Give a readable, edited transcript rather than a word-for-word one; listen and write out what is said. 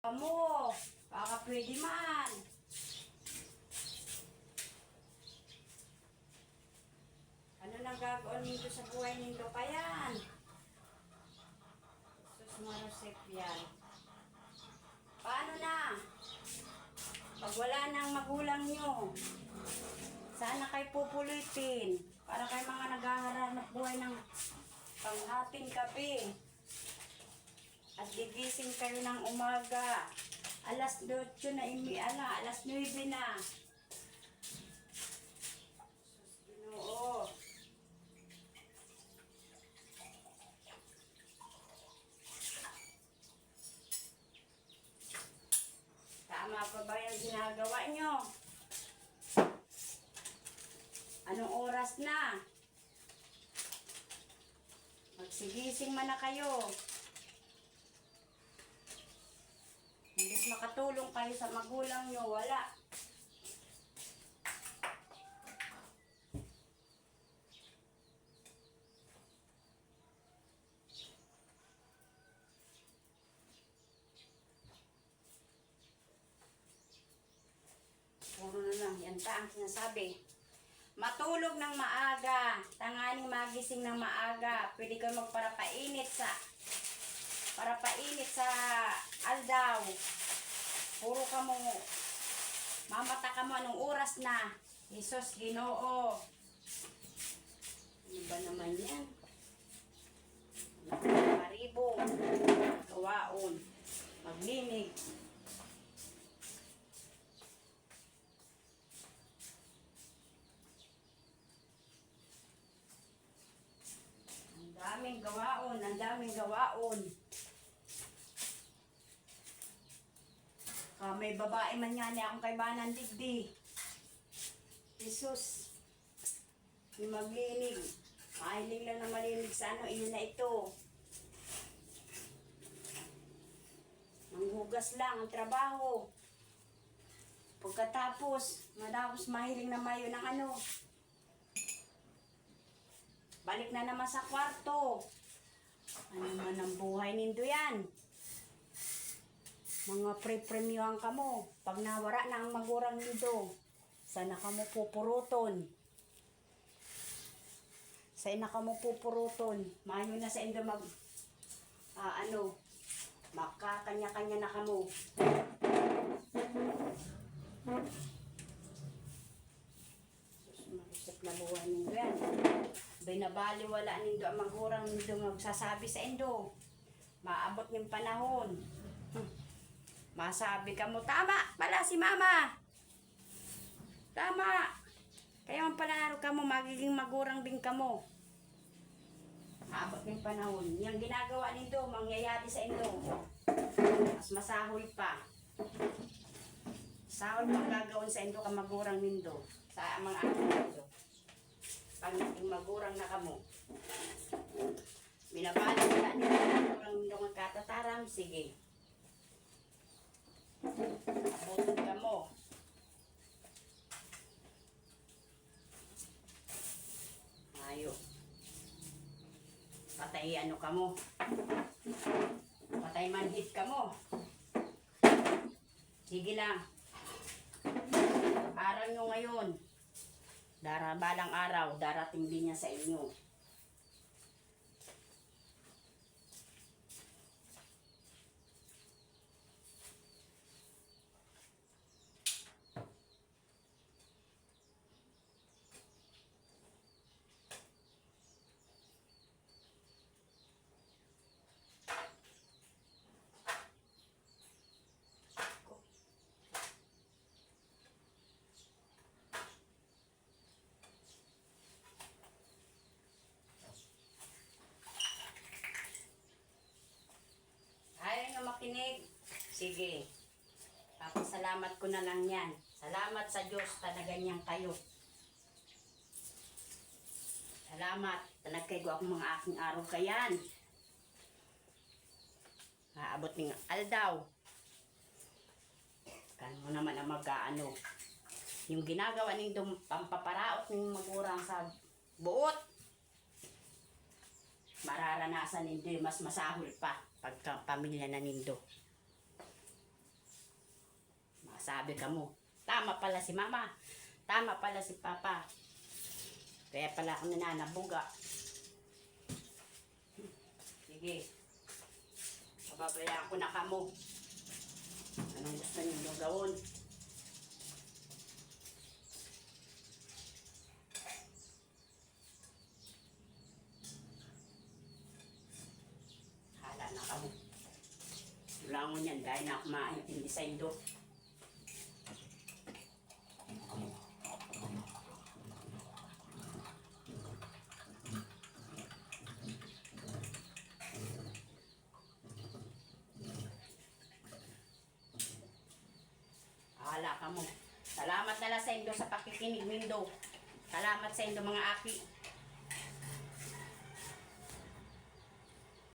Amo, baka pwede man. Ano nang gagawin nito sa buhay nito pa yan? Sus marusip yan. Paano na? Pag wala nang magulang nyo, sana kayo pupulitin para kayo mga naghahanap buhay ng panghating kape. At gigising kayo ng umaga. Alas 8 na alas 9 na. Ginoo. Tama pa ba yung ginagawa nyo? Anong oras na? Magsigising man na kayo. Imbis makatulong kayo sa magulang nyo, wala. Puro na lang, yan pa ang sinasabi. Matulog ng maaga, tanganing magising ng maaga, pwede kayo magparapainit sa aldaw. Puro ka mo, mamata ka mo anong oras na. Jesus, Ginoo. Ano ba naman yan? Maribong, gawaon, maglinig. Ang daming gawaon. May babae man yan akong kaibanan digdi. Jesus. Yung maglinig. Mahiling lang na malinig sa ano, iyon na ito. Manghugas lang ang trabaho. Pagkatapos, mahiling na mayo ng ano. Balik na naman sa kwarto. Ano man ang buhay nindo yan. Mga pre-premiuhan ka mo. Pag nawara na ang magurang nindo, sana ka mo pupuruton. Sana ka mo pupuruton. Mayo na sa indo makakanya-kanya na ka mo. Marusip na buhay nindo yan. Binabaliwala nindo ang magurang nindo magsasabi sa indo. Maabot ng panahon. Masabi ka mo, tama pala si mama. Tama. Kaya ang panaro ka mo, magiging magurang din ka mo. Maabot ng panahon. Yung ginagawa nindo, mangyayari sa indo. Mas masahol pa. Sahol pang gagawin sa indo ka magurang nindo. Sa mga anak nindo. Pag naging magurang na ka mo. Binabaliwala nindo magurang nindo ang katataram, sige. Abutin ka mo. Ayo. Patay ano ka mo. Patay manhid ka mo. Sige lang. Araw nyo ngayon. Balang araw, darating din niya sa inyo. Makinig. Sige. Papasalamat ko na lang yan. Salamat sa Diyos na ganyan kayo. Salamat. Nagkaigo ako mga aking araw kayan. Maabot ng aldaw. Kan mo naman ang mag-ano. Yung ginagawa ng pampaparaot ng magurang sa buot. Mararanasan hindi mas masahol pa pagka pamilya na nindo. sabi ka mo. Tama pala si mama. Tama pala si papa. Kaya pala ako nananabuga. Sige. Pababayaan ko na kamo. Anong gusto niyo gawin? Hala na kamo. Langon yan dahil na kumaintindi sa indo. Hala ka mo. Salamat na lang sa indo sa pakikinig mo indo. Salamat sa indo mga aki.